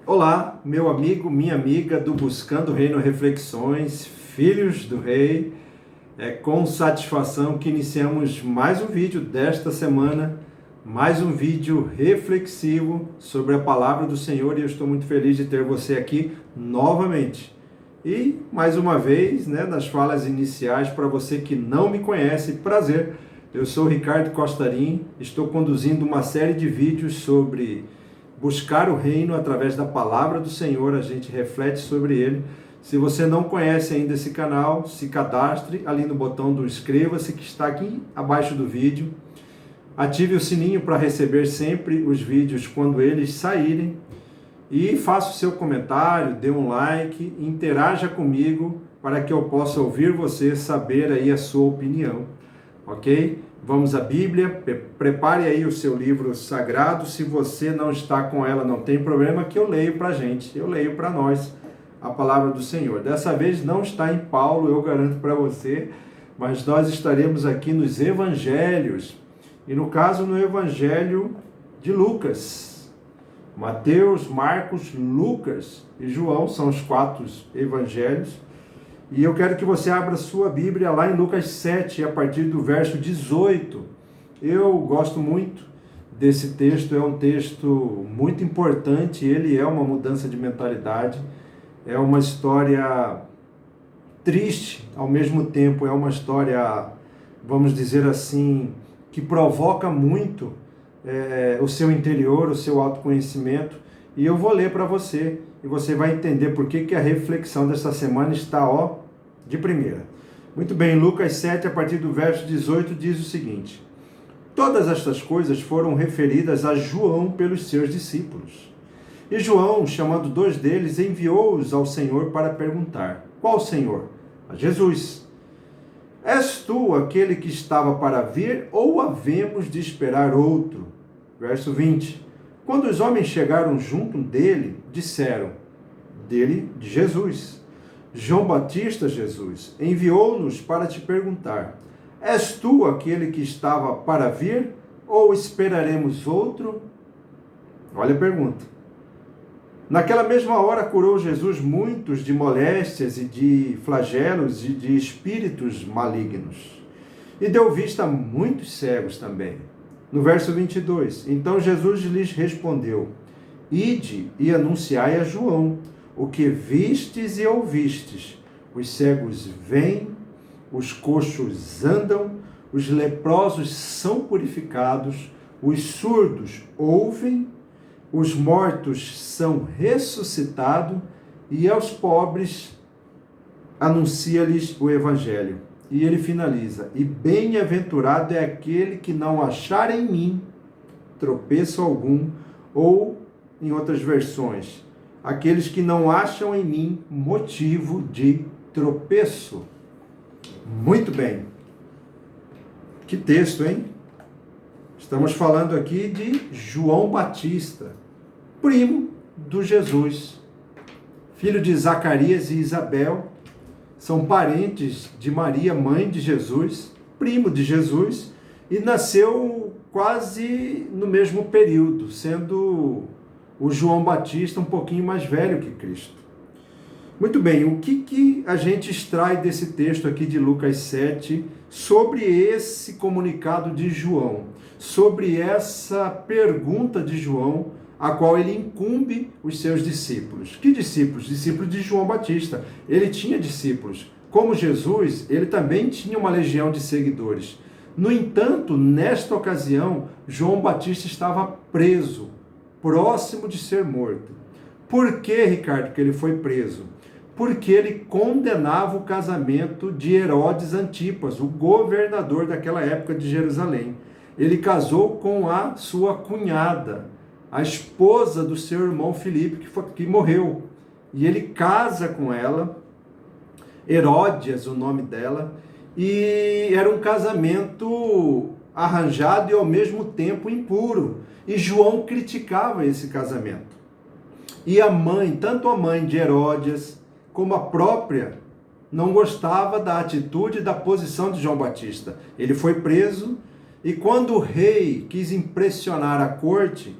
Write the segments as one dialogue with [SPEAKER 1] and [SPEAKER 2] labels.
[SPEAKER 1] Olá, meu amigo, minha amiga do Buscando o Reino Reflexões, Filhos do Rei. É com satisfação que iniciamos mais um vídeo desta semana, mais um vídeo reflexivo sobre a palavra do Senhor, e eu estou muito feliz de ter você aqui novamente. E mais uma vez, nas falas iniciais, para você que não me conhece, prazer, eu sou Ricardo Costarim, estou conduzindo uma série de vídeos sobre buscar o reino através da palavra do Senhor, a gente reflete sobre ele. Se você não conhece ainda esse canal, se cadastre ali no botão do inscreva-se que está aqui abaixo do vídeo. Ative o sininho para receber sempre os vídeos quando eles saírem. E faça o seu comentário, dê um like, interaja comigo para que eu possa ouvir você, saber aí a sua opinião, ok? Vamos à Bíblia, prepare aí o seu livro sagrado. Se você não está com ela, não tem problema, que eu leio para a gente, eu leio para nós a palavra do Senhor. Dessa vez não está em Paulo, eu garanto para você, mas nós estaremos aqui nos Evangelhos, e no caso no Evangelho de Lucas. Mateus, Marcos, Lucas e João são os 4 evangelhos. E eu quero que você abra sua Bíblia lá em Lucas 7, a partir do verso 18. Eu gosto muito desse texto, é um texto muito importante, ele é uma mudança de mentalidade, é uma história triste, ao mesmo tempo é uma história, vamos dizer assim, que provoca muito o seu interior, o seu autoconhecimento. E eu vou ler para você, e você vai entender por que a reflexão dessa semana está, de primeira. Muito bem, Lucas 7, a partir do verso 18, diz o seguinte: todas estas coisas foram referidas a João pelos seus discípulos. E João, chamando 2 deles, enviou-os ao Senhor para perguntar: qual Senhor? A Jesus. És tu aquele que estava para vir, ou havemos de esperar outro? Verso 20. Quando os homens chegaram junto dele, disseram, de Jesus: João Batista, Jesus, enviou-nos para te perguntar: és tu aquele que estava para vir, ou esperaremos outro? Olha a pergunta. Naquela mesma hora curou Jesus muitos de moléstias e de flagelos e de espíritos malignos, e deu vista a muitos cegos também. No verso 22, então Jesus lhes respondeu: ide e anunciai a João o que vistes e ouvistes: os cegos veem, os coxos andam, os leprosos são purificados, os surdos ouvem, os mortos são ressuscitados, e aos pobres anuncia-lhes o Evangelho. E ele finaliza: e bem-aventurado é aquele que não achar em mim tropeço algum, ou, em outras versões, aqueles que não acham em mim motivo de tropeço. Muito bem. Que texto, hein? Estamos falando aqui de João Batista, primo do Jesus, filho de Zacarias e Isabel. São parentes de Maria, mãe de Jesus, primo de Jesus, e nasceu quase no mesmo período, sendo o João Batista um pouquinho mais velho que Cristo. Muito bem, o que a gente extrai desse texto aqui de Lucas 7 sobre esse comunicado de João, sobre essa pergunta de João, a qual ele incumbe os seus discípulos? Que discípulos? Discípulos de João Batista. Ele tinha discípulos. Como Jesus, ele também tinha uma legião de seguidores. No entanto, nesta ocasião, João Batista estava preso, próximo de ser morto. Por que, Ricardo, que ele foi preso? Porque ele condenava o casamento de Herodes Antipas, o governador daquela época de Jerusalém. Ele casou com a sua cunhada, a esposa do seu irmão Filipe, que morreu. E ele casa com ela, Heródias, o nome dela, e era um casamento arranjado e ao mesmo tempo impuro. E João criticava esse casamento. E a mãe, tanto a mãe de Heródias como a própria, não gostava da atitude e da posição de João Batista. Ele foi preso, e quando o rei quis impressionar a corte,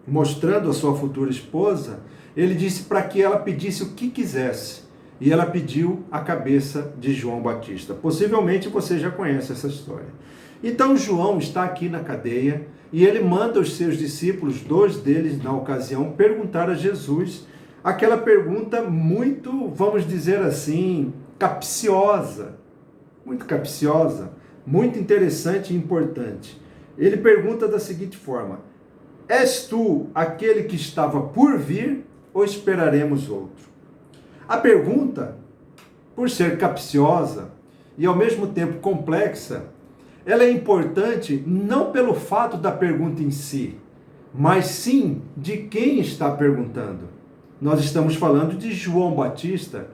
[SPEAKER 1] mostrando a sua futura esposa, ele disse para que ela pedisse o que quisesse. E ela pediu a cabeça de João Batista. Possivelmente você já conhece essa história. Então João está aqui na cadeia e ele manda os seus discípulos, 2 deles na ocasião, perguntar a Jesus aquela pergunta muito, vamos dizer assim, capciosa. Muito capciosa, muito interessante e importante. Ele pergunta da seguinte forma: és tu aquele que estava por vir ou esperaremos outro? A pergunta, por ser capciosa e ao mesmo tempo complexa, ela é importante não pelo fato da pergunta em si, mas sim de quem está perguntando. Nós estamos falando de João Batista.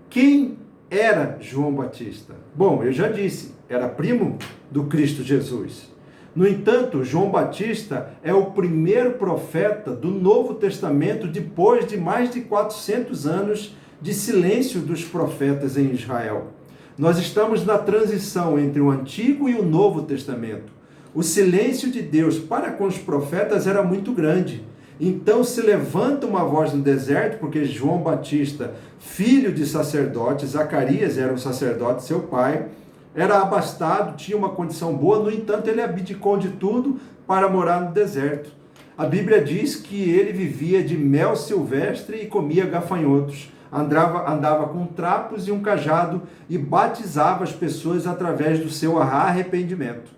[SPEAKER 1] Quem era João Batista? Bom, eu já disse, era primo do Cristo Jesus. No entanto, João Batista é o primeiro profeta do Novo Testamento depois de mais de 400 anos de silêncio dos profetas em Israel. Nós estamos na transição entre o Antigo e o Novo Testamento. O silêncio de Deus para com os profetas era muito grande. Então se levanta uma voz no deserto, porque João Batista, filho de sacerdote, Zacarias era um sacerdote, seu pai, era abastado, tinha uma condição boa, no entanto ele abdicou de tudo para morar no deserto. A Bíblia diz que ele vivia de mel silvestre e comia gafanhotos. Andava com trapos e um cajado e batizava as pessoas através do seu arrependimento.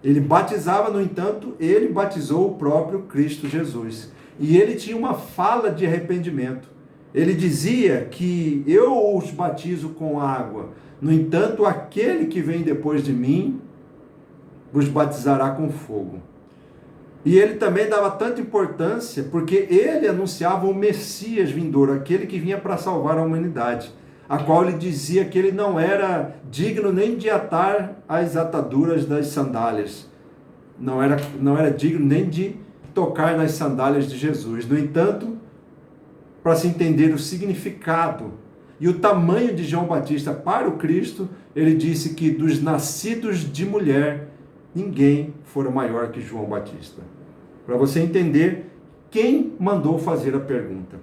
[SPEAKER 1] Ele batizava, no entanto, ele batizou o próprio Cristo Jesus. E ele tinha uma fala de arrependimento. Ele dizia que eu os batizo com água, no entanto, aquele que vem depois de mim vos batizará com fogo. E ele também dava tanta importância porque ele anunciava o Messias vindouro, aquele que vinha para salvar a humanidade, a qual ele dizia que ele não era digno nem de atar as ataduras das sandálias, não era digno nem de tocar nas sandálias de Jesus. No entanto, para se entender o significado e o tamanho de João Batista para o Cristo, ele disse que dos nascidos de mulher, ninguém fora maior que João Batista. Para você entender quem mandou fazer a pergunta.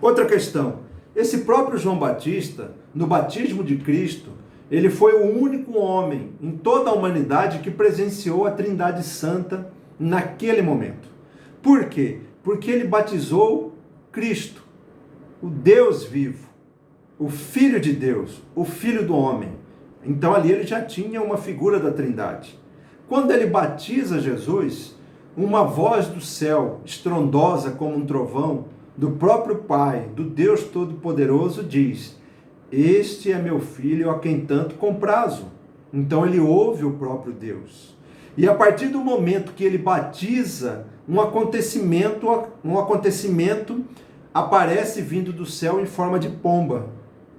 [SPEAKER 1] Outra questão, esse próprio João Batista, no batismo de Cristo, ele foi o único homem em toda a humanidade que presenciou a Trindade Santa naquele momento. Por quê? Porque ele batizou Cristo, o Deus vivo, o Filho de Deus, o Filho do homem. Então ali ele já tinha uma figura da Trindade. Quando ele batiza Jesus, uma voz do céu, estrondosa como um trovão, do próprio Pai, do Deus Todo-Poderoso, diz: este é meu filho a quem tanto comprazo. Então ele ouve o próprio Deus. E a partir do momento que ele batiza, um acontecimento aparece vindo do céu em forma de pomba,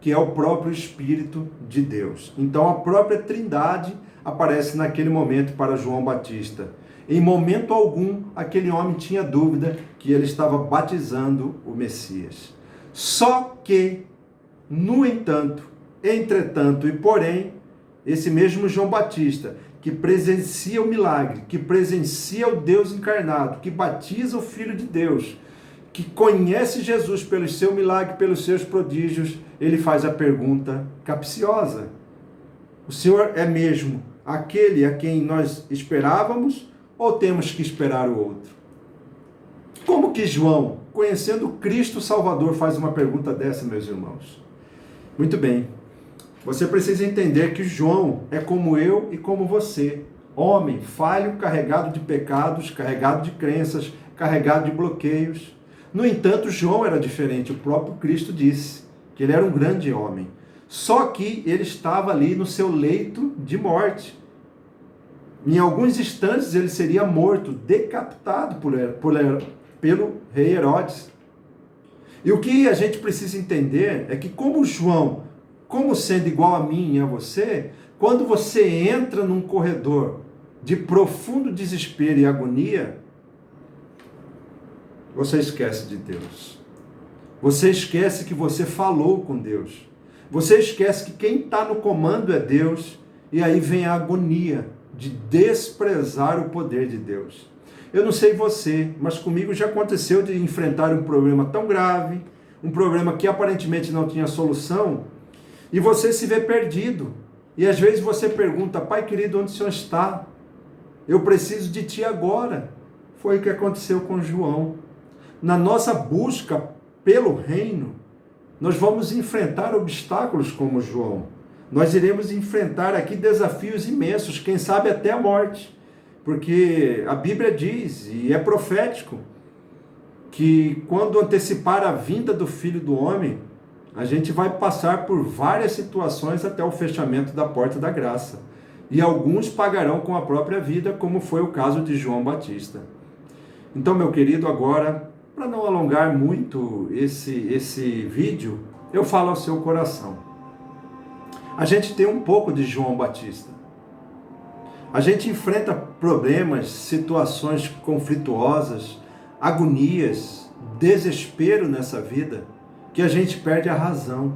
[SPEAKER 1] que é o próprio Espírito de Deus. Então a própria Trindade aparece naquele momento para João Batista. Em momento algum, aquele homem tinha dúvida que ele estava batizando o Messias. Só que, no entanto, entretanto e porém, esse mesmo João Batista, que presencia o milagre, que presencia o Deus encarnado, que batiza o Filho de Deus, que conhece Jesus pelo seu milagre, pelos seus prodígios, ele faz a pergunta capciosa: o Senhor é mesmo aquele a quem nós esperávamos ou temos que esperar o outro? Como que João, conhecendo Cristo Salvador, faz uma pergunta dessa, meus irmãos? Muito bem, você precisa entender que João é como eu e como você, homem falho, carregado de pecados, carregado de crenças, carregado de bloqueios. No entanto, João era diferente. O próprio Cristo disse que ele era um grande homem. Só que ele estava ali no seu leito de morte. Em alguns instantes ele seria morto, decapitado pelo rei Herodes. E o que a gente precisa entender é que como João, como sendo igual a mim e a você, quando você entra num corredor de profundo desespero e agonia, você esquece de Deus. Você esquece que você falou com Deus. Você esquece que quem está no comando é Deus. E aí vem a agonia de desprezar o poder de Deus. Eu não sei você, mas comigo já aconteceu de enfrentar um problema tão grave, um problema que aparentemente não tinha solução, e você se vê perdido. E às vezes você pergunta: Pai querido, onde o Senhor está? Eu preciso de Ti agora. Foi o que aconteceu com João. Na nossa busca pelo reino, nós vamos enfrentar obstáculos como João. Nós iremos enfrentar aqui desafios imensos, quem sabe até a morte. Porque a Bíblia diz, e é profético, que quando antecipar a vinda do Filho do Homem, a gente vai passar por várias situações até o fechamento da porta da graça. E alguns pagarão com a própria vida, como foi o caso de João Batista. Então, meu querido, agora, para não alongar muito esse vídeo, eu falo ao seu coração. A gente tem um pouco de João Batista. A gente enfrenta problemas, situações conflituosas, agonias, desespero nessa vida, que a gente perde a razão.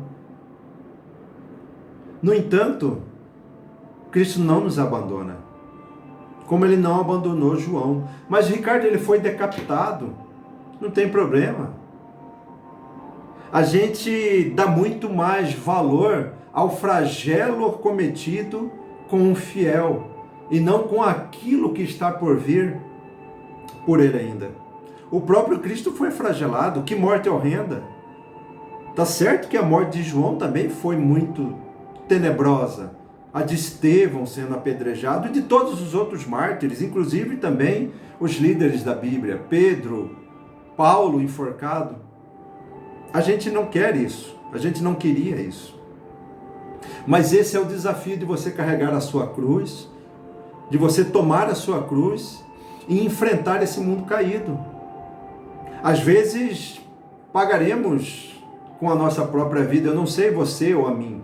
[SPEAKER 1] No entanto, Cristo não nos abandona, como Ele não abandonou João. Mas Ricardo, ele foi decapitado, não tem problema. A gente dá muito mais valor ao flagelo cometido com um fiel, e não com aquilo que está por vir por ele ainda. O próprio Cristo foi flagelado, que morte horrenda. Tá certo que a morte de João também foi muito tenebrosa, a de Estevão sendo apedrejado e de todos os outros mártires, inclusive também os líderes da Bíblia, Pedro, Paulo enforcado. A gente não quer isso, a gente não queria isso. Mas esse é o desafio de você carregar a sua cruz, de você tomar a sua cruz e enfrentar esse mundo caído. Às vezes pagaremos com a nossa própria vida, eu não sei você ou a mim,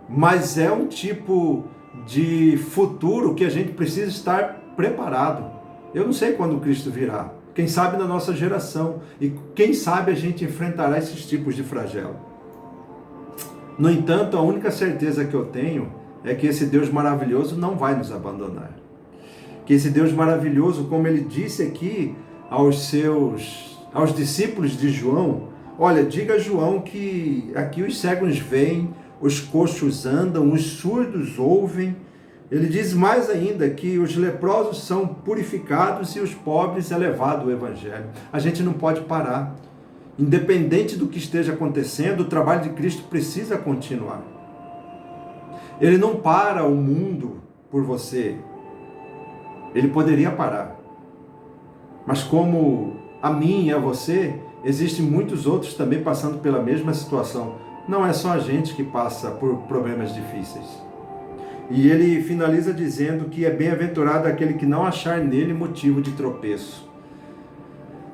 [SPEAKER 1] mas é um tipo de futuro que a gente precisa estar preparado. Eu não sei quando Cristo virá, quem sabe na nossa geração, e quem sabe a gente enfrentará esses tipos de flagelo. No entanto, a única certeza que eu tenho é que esse Deus maravilhoso não vai nos abandonar. Que esse Deus maravilhoso, como ele disse aqui aos discípulos de João, olha, diga a João que aqui os cegos veem, os coxos andam, os surdos ouvem. Ele diz mais ainda que os leprosos são purificados e os pobres é levado o evangelho. A gente não pode parar. Independente do que esteja acontecendo, o trabalho de Cristo precisa continuar. Ele não para o mundo por você. Ele poderia parar. Mas como a mim e a você, existem muitos outros também passando pela mesma situação. Não é só a gente que passa por problemas difíceis. E ele finaliza dizendo que é bem-aventurado aquele que não achar nele motivo de tropeço.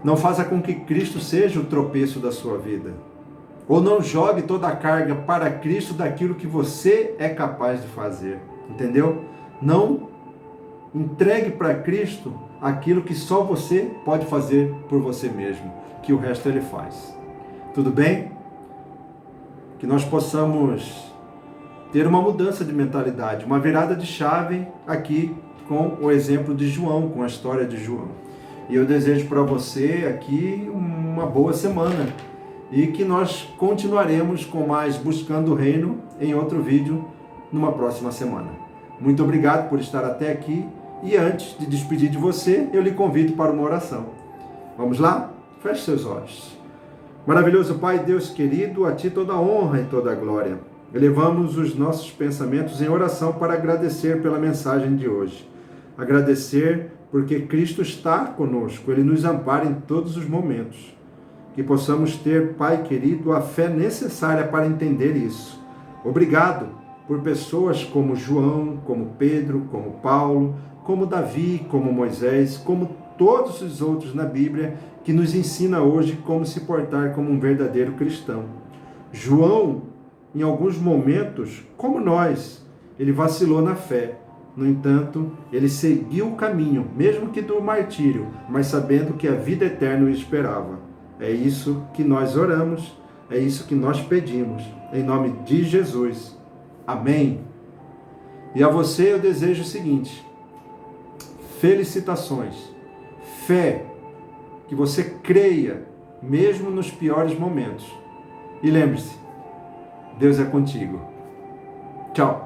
[SPEAKER 1] Não faça com que Cristo seja o tropeço da sua vida. Ou não jogue toda a carga para Cristo daquilo que você é capaz de fazer. Entendeu? Não entregue para Cristo aquilo que só você pode fazer por você mesmo, que o resto Ele faz. Tudo bem? Que nós possamos ter uma mudança de mentalidade, uma virada de chave aqui com o exemplo de João, com a história de João. E eu desejo para você aqui uma boa semana e que nós continuaremos com mais Buscando o Reino em outro vídeo numa próxima semana. Muito obrigado por estar até aqui e antes de despedir de você, eu lhe convido para uma oração. Vamos lá? Feche seus olhos. Maravilhoso Pai, Deus querido, a Ti toda a honra e toda a glória. Elevamos os nossos pensamentos em oração para agradecer pela mensagem de hoje. Agradecer porque Cristo está conosco, Ele nos ampara em todos os momentos. Que possamos ter, Pai querido, a fé necessária para entender isso. Obrigado por pessoas como João, como Pedro, como Paulo, como Davi, como Moisés, como todos os outros na Bíblia, que nos ensina hoje como se portar como um verdadeiro cristão. João, em alguns momentos, como nós, ele vacilou na fé. No entanto, ele seguiu o caminho, mesmo que do martírio, mas sabendo que a vida eterna o esperava. É isso que nós oramos, é isso que nós pedimos, em nome de Jesus. Amém. E a você eu desejo o seguinte: felicitações, fé, que você creia, mesmo nos piores momentos. E lembre-se, Deus é contigo. Tchau.